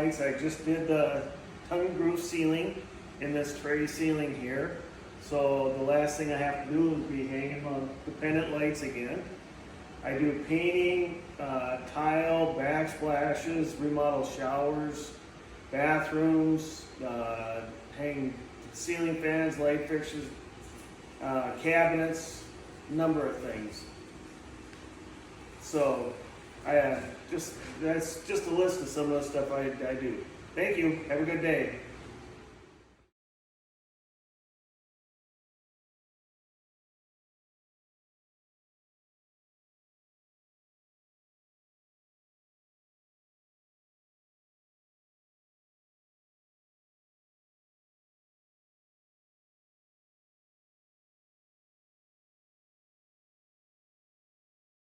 lights. I just did the tongue groove ceiling in this tray ceiling here. So the last thing I have to do is be hanging on the pendant lights again. I do painting, tile, backsplashes, remodel showers, bathrooms, hang ceiling fans, light fixtures, cabinets, number of things. So that's just a list of some of the stuff I do. Thank you. Have a good day.